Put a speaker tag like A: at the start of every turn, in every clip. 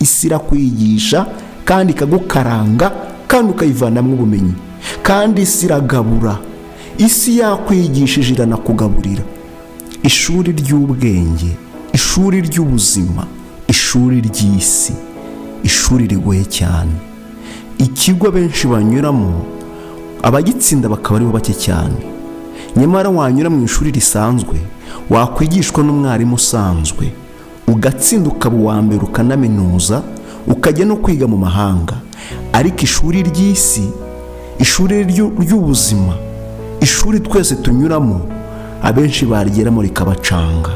A: isi irakwigisha kandi ikagukaranga kandi ukayivanamo ubumenyi, kandi isi iragabura. Isi yakwigishije iranakugaburira. Ishuri ry'ubwenge, ishuri ry'ubuzima, ishuri ry'isi, ishuri rigoye cyane. Ikigo benshi banyuramo abagitsinda bakaba aribo bake cyane. Nyamara wanyura mu ishuri risanzwe wakwigishwa n'umwarimu usanzwe ugatsinda ukaba uwa mbere ukanaminuza ukajya no kwiga mu mahanga. Ariko ishuri ry'isi, ishuri ry'ubuzima, ishuri twese tunyuramo abenshi bargeramo rikabacanga.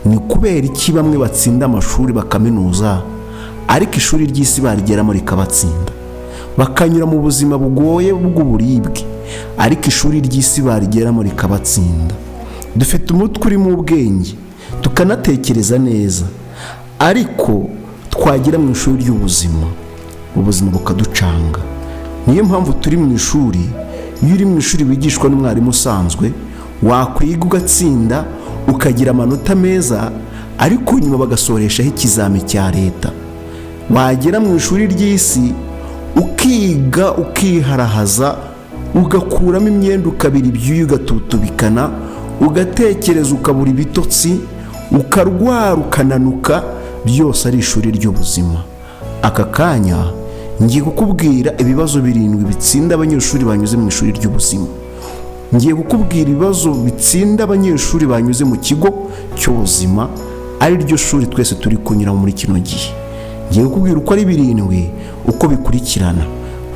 A: Ni kubera iki bamwe batsinda amashuri bakaminuza ariko ishuri ry'isi bargeramo rikabatsinda, bakanyura mu buzima bugoye bw'uburibwe ariko ishuri ry'isi bargeramo rikabatsinda? Dufite umutwe urimo ubwenge tukanatekereza neza, ariko twagera mu ishuri ry'ubuzima ubuzima bukaducanga. Niyo mpamvu turi mu ishuri. Iyo uri mu ishuri wigishwa n'umwarimu usanzwe wakwiga ugatsinda ukagira amanota meza, ariko nyuma bagasoreshaho ikizami cya leta. Wagera mu ishuri ry'isi ukiga ukiharahaza ugakuramo imyenda ukabira ibyuya ugatutubikana, ugatekereza ukabura ibitotsi, ukarwara ukananuka, byose ari ishuri ry'ubuzima. Aka kanya ngiye kukubwira ibibazo 7 bitsinda abanyeshuri banyuze mu ishuri ry'ubuzima. Ngiye kukubwira ibibazo bitsinda abanyeshuri banyuze mu kigo cy'ubuzima, ari ryo shuri twese turi kunyura muri kino gihe. Ngiye kukubwira uko ari 7 uko bikurikirana.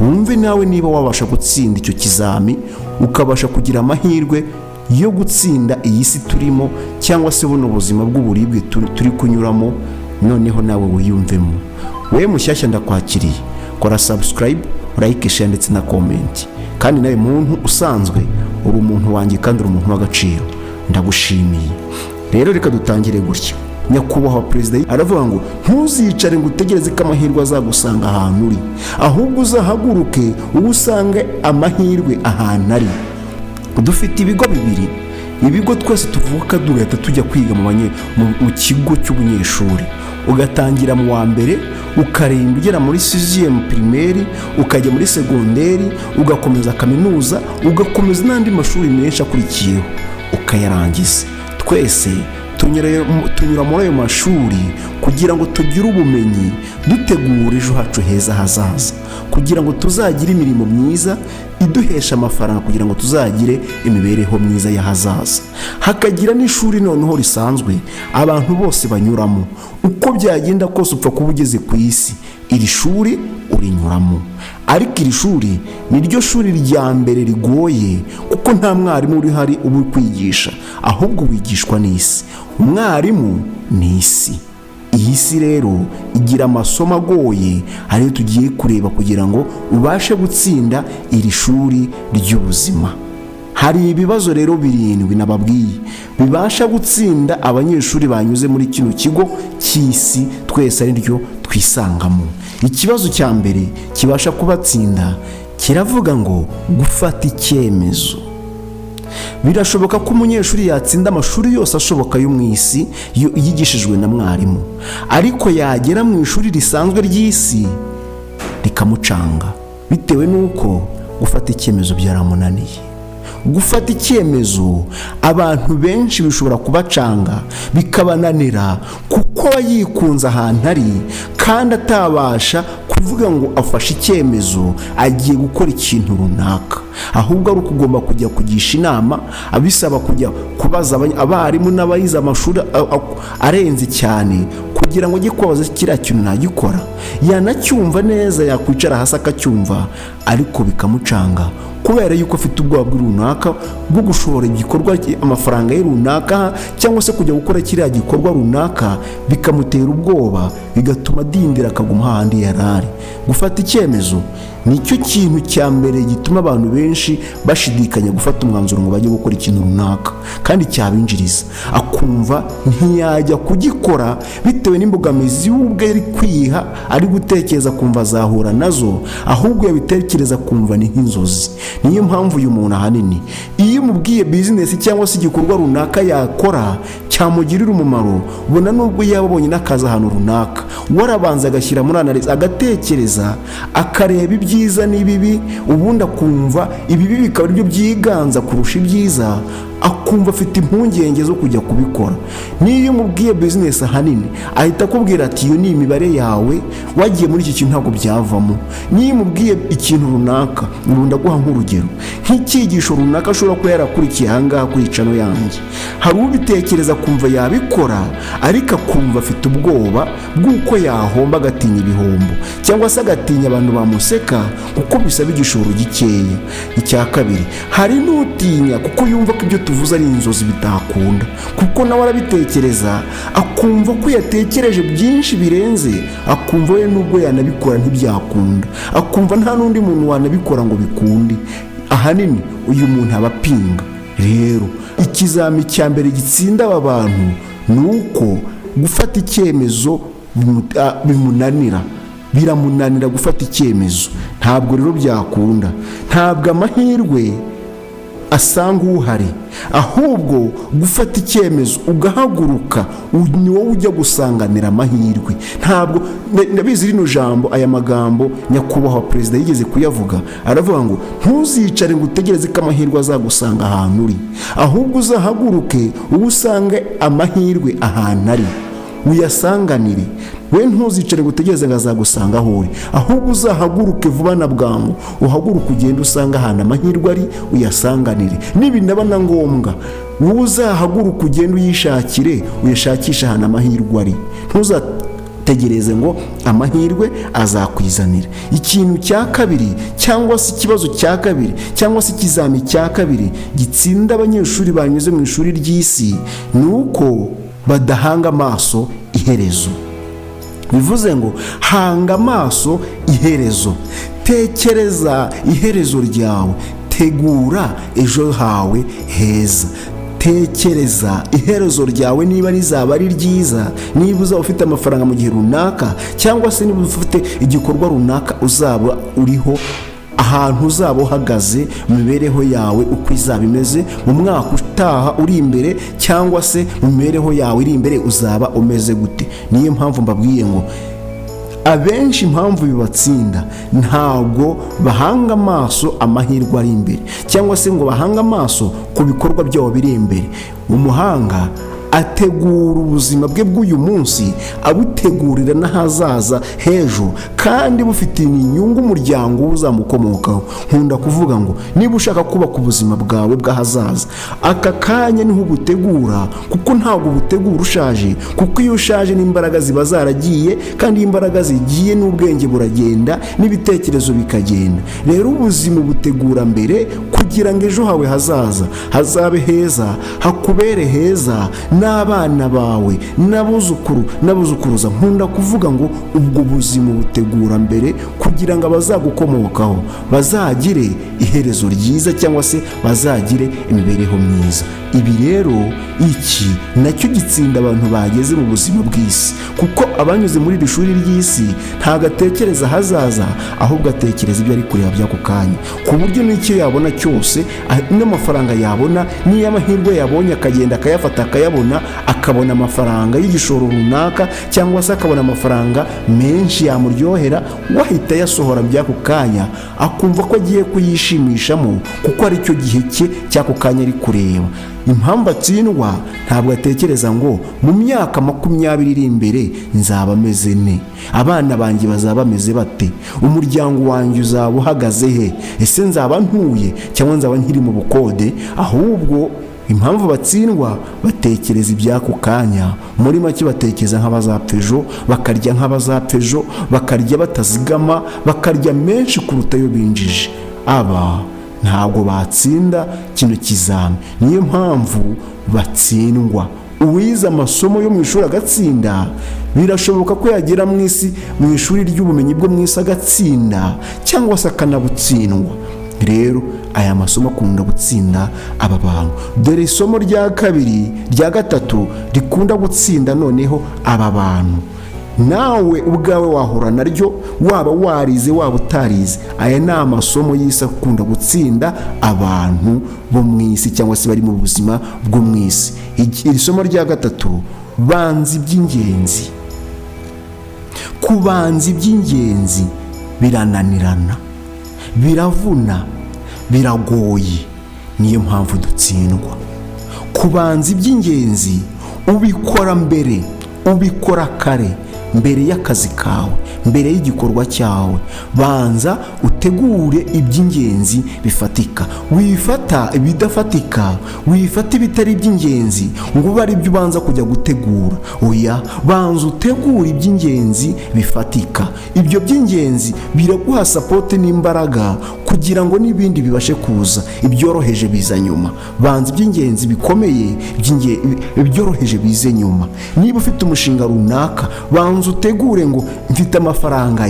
A: Wumve nawe niba wabasha gutsinda icyo kizami, ukabasha kugira amahirwe yo gutsinda iyi si turimo, cyangwa se buno buzima bw'uburibwe turi kunyuramo. Noneho nawe wiyumvemo. Wewe mushyashya ndakwakiriye, kora subscribe, like, share ndetse na comment. Kandi nawe muntu usanzwe uri umuntu wanjye kandi uri umuntu w'agaciro, ndagushimiye. Rero reka dutangire gutya. Nyakubahwa Perezida aravuga ngo ntuzicare ngo utegereze ko amahirwe azagusanga ahantu uri, ahubwo uzahaguruke usange amahirwe ahantu ari. Dufite ibigo 2. Ibigo twese tuvuka dugahita tujya kwiga mu kigo cy'ubunyeshuri. Ugatangira mu wa mbere ukarinda ugera muri 6e primaire, ukajya muri segonderi, ugakomeza kaminuza, ugakomeza n'andi mashuri menshi akurikiyeho ukayarangiza. Twese tunyura muri ayo mashuri kugira ngo tugire ubumenyi, dutegure ejo hacu heza hazaza, kugira ngo tuzagire imirimo myiza iduhesha amafaranga, kugira ngo tuzagire imibereho myiza y'ahazaza. Hakagira n'ishuri noneho risanzwe abantu bose banyuramo. Uko byagenda kose upfa kuba ugeze ku isi, iri shuri urinyuramo. Ariko iri shuri ni ryo shuri rya mbere rigoye, kuko nta mwarimu uri hari ubu kwigisha, ahubwo wigishwa n'isi. Umwarimu ni isi. Iyi si rero igira amasomo agoye, ariyo tugiye kureba kugira ngo ubashe gutsinda iri shuri ry'ubuzima. Hari ibibazo rero 7 nababwiye bibasha gutsinda abanyeshuri banyuze muri kino kigo cy'isi twese ari ryo twisangamo. Ikibazo cya mbere kibasha kubatsinda kiravuga ngo gufata icyemezo. Birashoboka ko umunyeshuri yatsinda amashuri yose ashoboka yo mu isi yigishijwe na mwarimu, ariko yagera mu ishuri risanzwe ry'isi rikamucanga bitewe n'uko gufata icyemezo byaramunaniye. Gufata icyemezo abantu benshi bishobora kubacanga bikabananira, kuko yikunze ahantu ari kandi atabasha kuvuga ngo afashe icyemezo agiye gukora ikintu runaka, ahubwo ari ukugomba kujya kugisha inama, abisaba kujya kubaza abarimu n'abayize amashuri arenze cyane kugira ngo ajye kubaza kiriya kintu nagikora. Yanacyumva neza, yakwicara hasi akacyumva, ariko bikamucanga kubera yuko afite ubwoba runaka bwo gushora igikorwa amafaranga ye runaka, cyangwa se kujya gukora kiriya gikorwa runaka, bikamutera ubwoba bigatuma adindira akaguma handi yarari. Gufata icyemezo nicyo kintu cya mbere gituma abantu benshi bashidikanya gufata umwanzuro ngo bajye gukora ikintu runaka kandi cyabinjiriza, akumva ntiyajya kugikora bitewe n'imbogamizi y'ubwo ari kwiha, ari gutekereza kumva azahura nazo, ahubwo yabitekereza kumva ni nk'inzozi. Niyo mpamvu uyu muntu ahanini iyo umubwiye bizinesi cyangwa se igikorwa runaka yakora cyamugirira umumaro, ubona nubwo yaba abonye n'akazi ahantu runaka, warabanza agashyira muri analize, agatekereza, akareba ibyiza n'ibibi, ubundi akumva ibibi bikaba aribyo byiganza kurusha ibyiza, akumva afite impungenge zo kujya kubikora. Niyo umubwiye bizinesi ahanini ahita akubwira ati iyo ni imibare yawe, wagiye muri iki kintu ntabwo byavamo. Niyo umubwiye ikintu runaka, ubundi aguha nk'urugero nk'icyigisho runaka ashobora kuba yarakurikiye ahangaha kuri cano yanjye, hari ubitekereza kumva yabikora ariko akumva afite ubwoba bw'uko yahomba, agatinya ibihombo cyangwa se agatinya abantu bamuseka kuko bisaba igishoro gikeya. Icya kabiri, hari n'utinya kuko yumva ko ibyo tuvuze ari inzozi bitakunda, kuko nawe arabitekereza akumva ko yatekereje byinshi birenze, akumva we nubwo yanabikora ntibyakunda, akumva nta n'undi muntu wanabikora ngo bikunde. Ahanini uyu muntu aba apinga. Rero ikizami cya mbere gitsinda aba bantu ni uko gufata icyemezo biramunanira gufata icyemezo. Ntabwo rero byakunda, ntabwo amahirwe asanga uhari, ahubwo gufata icyemezo ugahaguruka ni wowe ujya gusanganira amahirwe. Ntabwo ndabizi rino jambo, aya magambo nyakubahwa perezida yigeze kuyavuga, aravuga ngo ntuzicare ngo utegereze ko amahirwe azagusanga ahantu uri, ahubwo uzahaguruke uba usange amahirwe ahantu ari, uyasanganire. We ntuzicare ngo utegereze ngo azagusanga aho uri, ahubwo uzahaguruke vuba na bwangu, uhaguruke ugende usanga ahantu amahirwe ari, uyasanganire. Nibinaba na ngombwa wowe uzahaguruke ugende uyashakishe ahantu amahirwe ari, ntuzategereze ngo amahirwe azakwizanira. Ikintu cya kabiri cyangwa se ikibazo cya kabiri cyangwa se ikizami cya kabiri gitsinda abanyeshuri banyuze mu ishuri ry'isi ni uko badahanga amaso iherezo. Bivuze ngo hanga amaso iherezo, tekereza iherezo ryawe, tegura ejo hawe heza. Tekereza iherezo ryawe, niba rizaba ari ryiza, niba uzaba ufite amafaranga mu gihe runaka, cyangwa se niba ufite igikorwa runaka uzaba uriho, ahantu uzaba uhagaze, mu mibereho yawe uko izaba imeze mu mwaka utaha uri imbere, cyangwa se mu mibereho yawe iri imbere uzaba umeze gute. Niyo mpamvu mbabwiye ngo abenshi impamvu bibatsinda ntabwo bahanga amaso amahirwe ari imbere, cyangwa se ngo bahanga amaso ku bikorwa byabo biri imbere. Umuhanga ategura ubuzima bwe bw'uyu munsi, abutegurira n'ahazaza h'ejo, kandi bufitiye inyungu umuryango uzamukomokaho. Nkunda kuvuga ngo niba ushaka kubaka ubuzima bwawe bw'ahazaza, aka kanya niho ubutegura, kuko ntabwo ubutegura ushaje, kuko iyo ushaje n'imbaraga ziba zaragiye, kandi iyo imbaraga zigiye n'ubwenge buragenda, n'ibitekerezo bikagenda. Rero ubuzima butegura mbere kugira ngo ejo hawe hazaza hazabe heza, hakubere heza, n'abana bawe, n'abuzukuruza. Nkunda kuvuga ngo ubwo buzima butegura mbere kugira ngo abazagukomokaho bazagire iherezo ryiza, cyangwa se bazagire imibereho myiza. Ibi rero iki nacyo gitsinda abantu bageze mu buzima bw'isi, kuko abanyuze muri iri shuri ry'isi ntabwo atekereza hazaza, ahubwo atekereza ibyo ari kureba by'ako kanya, ku buryo n'icyo yabona cyose, n'amafaranga yabona, n'iyo amahirwe yabonye akagenda akayafata akayabona, akabona amafaranga y'igishoro runaka, cyangwa se akabona amafaranga menshi yamuryohera, wahita yasohora by'ako kanya, akumva ko agiye kuyishimishamo kuko ari cyo gihe cye cy'ako kanya ari kureba. Impamvu atsindwa, ntabwo atekereza ngo mu myaka 20 iri imbere nzaba meze ne, abana banjye bazaba bameze bate, umuryango wanjye uzaba uhagaze he, ese nzaba ntuye cyangwa nzaba nkiri mu bukode. Ahubwo impamvu batsindwa, batekereza iby'ako kanya. Muri make batekereza nk'abazapfa ejo, bakarya nk'abazapfa ejo, bakarya batazigama, bakarya menshi kuruta ayo binjije. Aba ntabwo batsinda kino kizami, niyo mpamvu batsindwa. uwize amasomo yo mu ishuri agatsinda, birashoboka ko yagera mu isi, mu ishuri ry'ubumenyi bwo mu isi agatsinda cyangwa se akanabutsindwa. Rero aya masomo akunda gutsinda aba bantu. Dore isomo rya gatatu rikunda gutsinda noneho aba bantu. Nawe ubwawe wahura naryo, waba warize waba utarize. Aya ni amasomo y'isi akunda gutsinda abantu bo mu isi cyangwa se bari mu buzima bwo mu isi. Iri somo rya gatatu, banzi iby'ingenzi. Kubanza iby'ingenzi birananirana, biravuna, biragoye, niyo mpamvu dutsindwa. Kubanza iby'ingenzi ubikora mbere, ubikora kare, mbere y'akazi kawe, mbere y'igikorwa cyawe. Banza utegure iby'ingenzi bifatika, wifata ibidafatika, wifata ibitari iby'ingenzi ngo ube ari byo ubanza kujya gutegura. Oya, banza utegure iby'ingenzi bifatika. Ibyo by'ingenzi biraguha support n'imbaraga kugira ngo n'ibindi bibashe kuza, ibyoroheje biza nyuma. Banza iby'ingenzi bikomeye, ibyoroheje bize nyuma. Niba ufite umushinga runaka, banza utegure ngo mfite amafaranga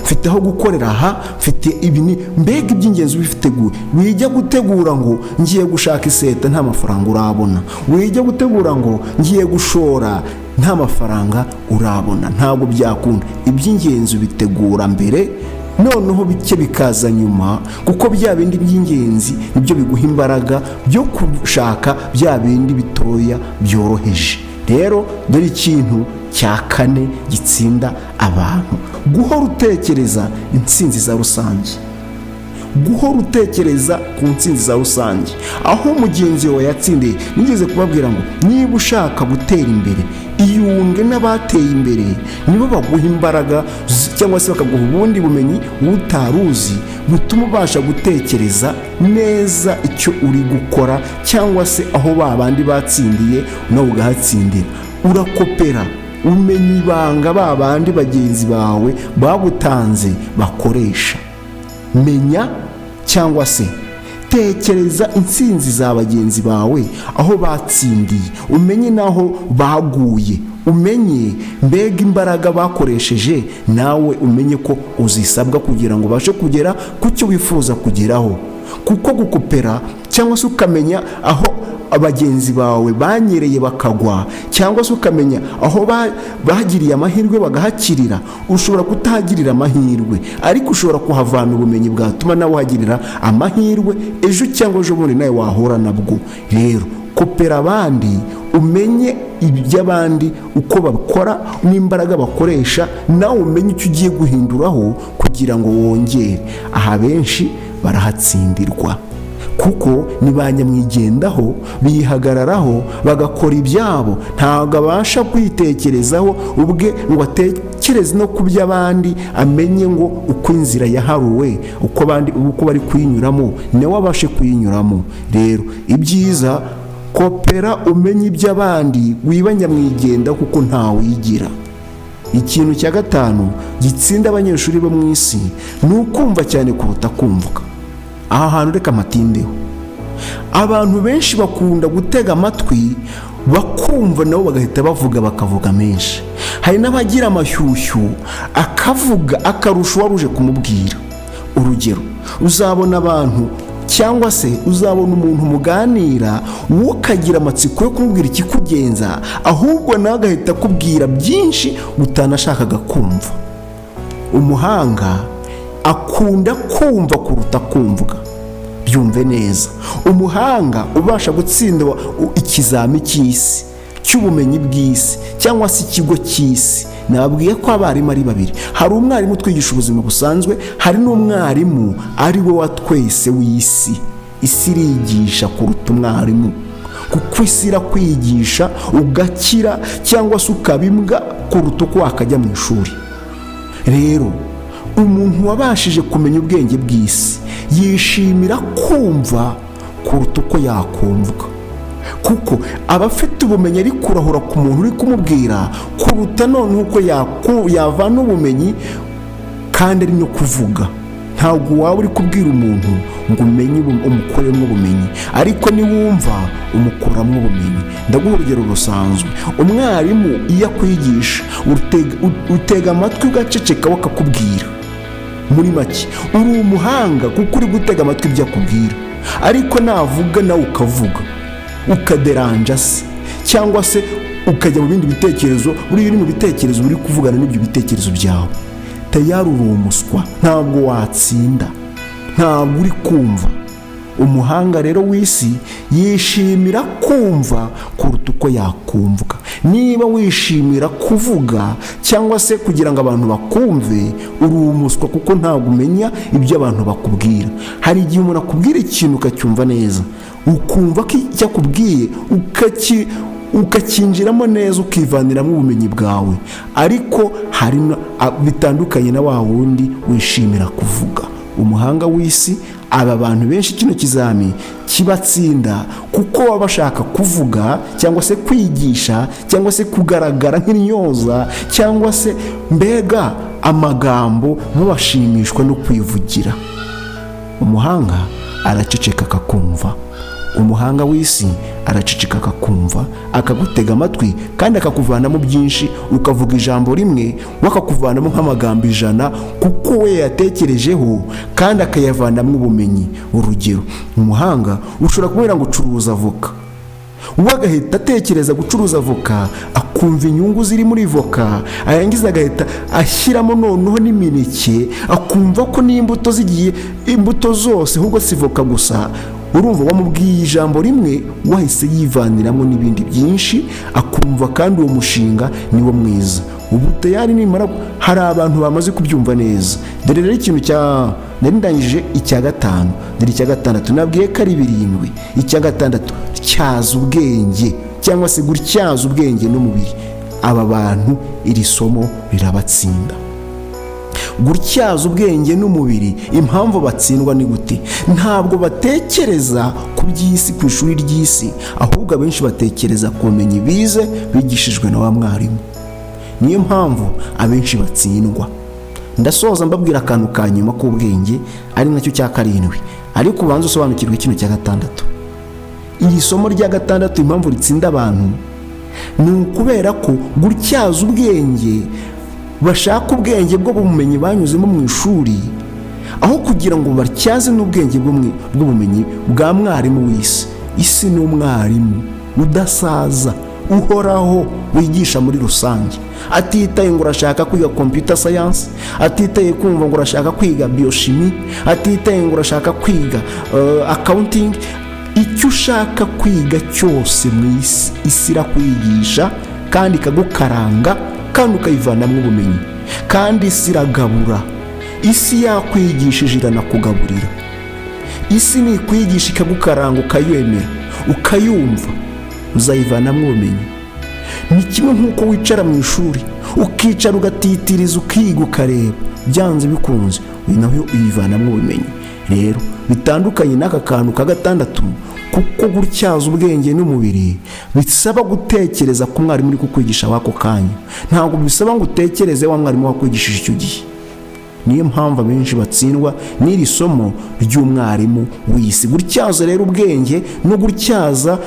A: mfite aho gukorera aha, mfite ibi, mbega iby'ingenzi ubifiteguye. Wijya gutegura ngo ngiye gushaka iseta nta mafaranga urabona, wijya gutegura ngo ngiye gushora nta mafaranga urabona, ntabwo byakunda. Iby'ingenzi ubitegura mbere, noneho bike bikaza nyuma, kuko bya bindi by'ingenzi nibyo biguha imbaraga byo gushaka bya bindi bitoya byoroheje. Rero dore ikintu cya kane gitsinda abantu: guhora utekereza intsinzi za rusange. Guhora utekereza ku ntsinzi za rusange, aho mugenzi wawe yatsindiye. Nigeze kubabwira ngo niba ushaka gutera imbere, iyunge n'abateye imbere, nibo baguha imbaraga cyangwa se bakaguha ubundi bumenyi utaruzi butuma ubasha gutekereza neza icyo uri gukora, cyangwa se aho babandi batsindiye nawe ugahatsindira. Urakopera, umenya ibanga babandi bagenzi bawe bagutanze bakoresha. Menya cyangwa se tekereza intsinzi za bagenzi bawe aho batsindiye, umenye naho baguye, umenye mbega imbaraga bakoresheje, nawe umenye ko uzisabwa kugira ngo ubashe kugera ku cyo wifuza kugeraho. Kuko gukopera cyangwa se ukamenya aho abagenzi bawe banyereye bakagwa, cyangwa se ukamenya aho bagiriye amahirwe bagahakirira, ushobora kutahagirira amahirwe, ariko ushobora kuhavana ubumenyi bwatuma nawe uhagirira amahirwe ejo cyangwa ejo bundi nawe wahura nabwo. Rero kopera abandi, umenye iby'abandi uko babikora n'imbaraga bakoresha, nawe umenye icyo ugiye guhinduraho kugira ngo wongere. Aha benshi barahatsindirwa kuko ni ba nyamwigendaho, bihagararaho bagakora ibyabo, ntabwo abasha kwitekerezaho ubwe ngo atekereze no ku by'abandi, amenye ngo uko inzira yaharuwe, uko bari kuyinyuramo nawe abashe kuyinyuramo. Rero ibyiza, kopera, umenye iby'abandi, wiba nyamwigenda kuko ntawigira. Ikintu cya gatanu gitsinda abanyeshuri bo mu isi ni ukumva cyane kuruta kumvuga. Aha hantu reka matindeho. Abantu benshi bakunda gutega amatwi bakumva nabo bagahita bakavuga menshi. Hari n'abagira amashyushyu akavuga akarusha uwaruje kumubwira. Urugero, uzabona abantu cyangwa se uzabona umuntu muganira, wowe ukagira amatsiko yo kumubwira ikikugenza, ahubwo nawe agahita akubwira byinshi utanashakaga kumva. Umuhanga akunda kumva kuruta kumvuga. Byumve neza, umuhanga ubasha gutsinda ikizami cy'isi, cy'ubumenyi bw'isi cyangwa se ikigo cy'isi. Nababwiye ko abarimu ari babiri. Hari umwarimu twigisha ubuzima busanzwe, hari n'umwarimu ari we wa twese w'isi. Isi irigisha kuruta umwarimu, kuko isi irakwigisha ugakira cyangwa se ukabimbwa kuruta uko wakajya mu ishuri. Rero umuntu wabashije kumenya ubwenge bw'isi yishimira kumva kuruta uko yakumvwa, kuko aba afite ubumenyi ari kurahura ku muntu uri kumubwira kuruta none uko yavana ubumenyi kandi ari no kuvuga. ntabwo waba uri kubwira umuntu ngo umenye umukoremo ubumenyi, ariko niwumva umukuramo ubumenyi. Ndaguha urugero rusanzwe. Umwarimu iyo akwigisha utega amatwi ugaceceka bakakubwira. Muri make uri umuhanga kuko uri gutega amatwi ibyo akubwira, ariko navuga nawe ukavuga ukaderanja se, cyangwa se ukajya mu bindi bitekerezo, uri mu bitekerezo uri kuvugana n'ibyo bitekerezo byawe, tayari uri umuswa, ntabwo watsinda, ntabwo uri kumva. Umuhanga rero w'isi yishimira kumva kuruta uko yakumvwa. Niba wishimira kuvuga cyangwa se kugira ngo abantu bakumve, uri umuswa kuko ntabwo umenya ibyo abantu bakubwira. Hari igihe umuntu akubwira ikintu ukacyumva neza, ukumva ko icyo akubwiye ukakinjiramo neza, ukivaniramo ubumenyi bwawe, ariko hari bitandukanye na wa wundi wishimira kuvuga. Umuhanga w'isi, aba bantu benshi kino kizami kibatsinda kuko baba bashaka kuvuga cyangwa se kwigisha cyangwa se kugaragara nk'intyoza cyangwa se mbega amagambo babashimishwa no kwivugira. Umuhanga araceceka akakumva. Umuhanga w'isi araceceka akakumva, akagutega amatwi kandi akakuvanamo byinshi, ukavuga ijambo rimwe wakakuvanamo nk'amagambo 100 kuko we yatekerejeho kandi akayavanamo ubumenyi. Urugero, umuhanga ushobora kubera ngo ucuruza avoka, we agahita atekereza gucuruza avoka, akumva inyungu ziri muri voka, ayangiza agahita ashyiramo noneho n'imineke, akumva ko n'imbuto zigiye, imbuto zose ahubwo si voka gusa. Urumva wamubwiye ijambo rimwe, wahise yivaniramo n'ibindi byinshi, akumva kandi uwo mushinga niwo mwiza. Ubu tayari nimara, hari abantu bamaze kubyumva neza. Dore rero ikintu nari ndangije icya 5, dore icya 6 nabwiye ko ari 7. Icya 6 cyaza ubwenge cyangwa se gutyaza ubwenge n'umubiri. Aba bantu iri somo rirabatsinda. Gutyaza ubwenge n'umubiri, impamvu batsindwa ni gute? Ntabwo batekereza ku by'isi, ku ishuri ry'isi, ahubwo abenshi batekereza ku bumenyi bize bigishijwe na wa mwarimu. Niyo mpamvu abenshi batsindwa. Ndasoza mbabwira akantu ka nyuma k'ubwenge, ari nacyo cya 7, ariko ubanza usobanukirwe kino cya 6. Iri somo rya 6 impamvu ritsinda abantu ni ukubera ko gutyaza ubwenge, bashaka ubwenge bwo bumenyi banyuzemo mu ishuri, aho kugira ngo batyaze n'ubwenge bw'ubumenyi bwa mwarimu w'isi. Isi ni umwarimu udasaza, uhoraho, wigisha muri rusange, atitaye ngo urashaka kwiga computer science, atitaye kumva ngo urashaka kwiga biochimie, atitaye ngo urashaka kwiga accounting. Icyo ushaka kwiga cyose mu isi, isi irakwigisha kandi ikagukaranga kandi ukayivanamo ubumenyi. Kandi isi iragabura. Isi yakwigishije iranakugaburira. Isi ni ikwigisha ikagukaranga, ukayemera, ukayumva, uzayivanamo ubumenyi. Ni kimwe nk'uko wicara mu ishuri, ukicara ugatitiriza, ukiga, ukareba, byanze bikunze nawe uyivanamo ubumenyi. Rero bitandukanye n'aka kantu ka 6, kuko gutyaza ubwenge n'umubiri bisaba gutekereza ku mwarimu uri kukwigisha wako kanya, ntabwo bisaba ngo utekereze wa mwarimu wakwigishije icyo gihe. Niyo mpamvu abenshi batsindwa n'iri somo ry'umwarimu w'isi. Gutyaza rero ubwenge no gutyaza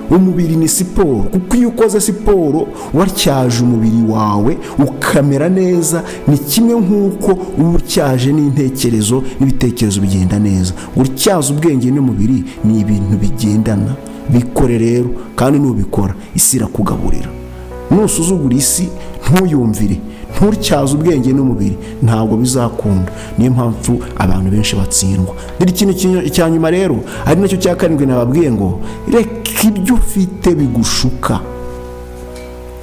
A: umubiri ni siporo, kuko iyo ukoze siporo watyaje umubiri wawe ukamera neza, ni kimwe nk'uko uba utyaje n'intekerezo n'ibitekerezo bigenda neza. Gutyaza ubwenge n'umubiri ni ibintu bigendana. Bikore rero, kandi nubikora isi irakugaburira. Nusuzugura isi, ntuyumvire, ntutyaze ubwenge n'umubiri, ntabwo bizakunda. Niyo mpamvu abantu benshi batsindwa. Dore ikintu cya nyuma rero, ari nacyo cya 7 nababwiye ngo reka ibyo ufite bigushuka.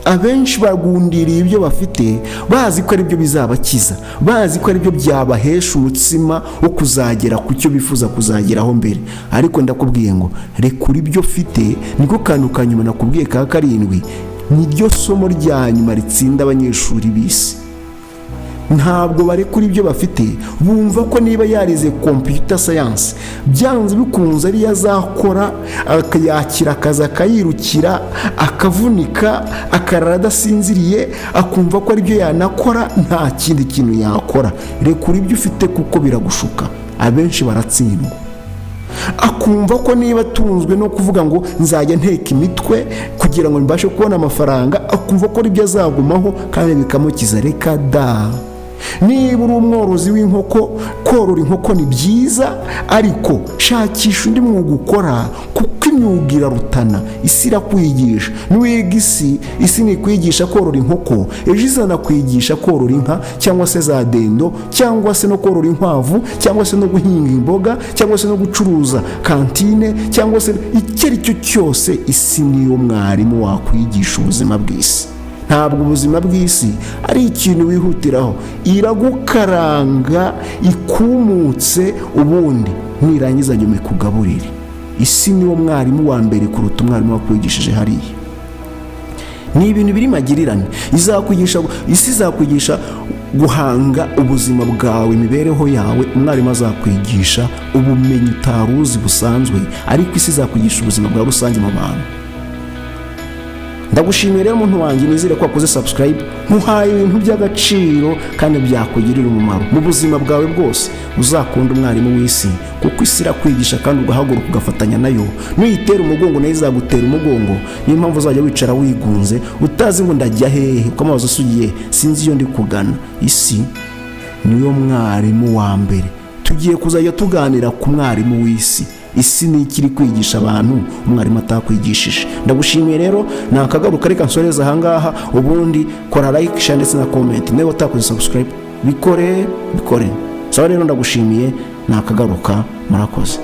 A: Abenshi bagundiriye ibyo bafite, bazi ko ari byo bizabakiza, bazi ko ari byo byabahesha umutsima wo kuzagera ku cyo bifuza kuzageraho mbere. Ariko ndakubwiye ngo rekura ibyo ufite. Niko kantu ka nyuma nakubwiye ka 7, niryo somo rya nyuma ritsinda abanyeshuri b'isi. ntabwo barekura ibyo bafite, bumva ko niba yarize computer science byanze bikunze ariyo azakora, yakira akazi akayirukira, akavunika, akarara adasinziriye, akumva ko aribyo yanakora, nta kindi kintu yakora. Rekura ibyo ufite kuko biragushuka. Abenshi baratsindwa, akumva ko niba atunzwe no kuvuga ngo nzajya nteka imitwe kugira ngo mbashe kubona amafaranga, akumva ko aribyo azagumaho kandi bikamukiza. Reka da! Niba uri umworozi w'inkoko, korora inkoko ni byiza, ariko shakisha undi mwuga ukora kuko imyuga irarutana. Isi irakwigisha. Niwiga isi nikwigisha korora inkoko, ejo izanakwigisha korora inka cyangwa se za dendo, cyangwa se no korora inkwavu, cyangwa se no guhinga imboga, cyangwa se no gucuruza kantine, cyangwa se icyo ari cyo cyose. Isi niyo mwarimu wakwigisha ubuzima bw'isi. Ntabwo ubuzima bw'isi ari ikintu wihutiraho. Iragukaranga ikumutse, ubundi nirangiza nyuma ikugaburire. Isi niwo mwarimu wa mbere kuruta umwarimu wakwigishije hariya. Ni ibintu biri magirirane. Isi izakwigisha guhanga ubuzima bwawe, imibereho yawe. Umwarimu azakwigisha ubumenyi utaruzi busanzwe, ariko isi izakwigisha ubuzima bwa rusange mu bantu. Ndagushimiye rero muntu wanjye, nizere ko wakoze subscribe. Nkuhaye ibintu by'agaciro kandi byakugirira umumaro mu buzima bwawe bwose. Uzakunda umwarimu w'isi kuko isi irakwigisha kandi ugahaguruka ugafatanya nayo. Nuyitera umugongo nayo izagutera umugongo. Niyo mpamvu uzajya wicara wigunze utazi ngo ndajya hehe, uko amazi asugiye sinzi iyo ndi kugana. Isi niyo mwarimu wa mbere. Tugiye kuzajya tuganira ku mwarimu w'isi. Isi ni ikiri kwigisha abantu umwarimu atakwigishije. Ndagushimiye rero, nakagaruka reka nsoreza ahangaha. Ubundi kora like, share ndetse na comment. Niba utakoze subscribe bikore. Sawa rero, ndagushimiye, nakagaruka, murakoze.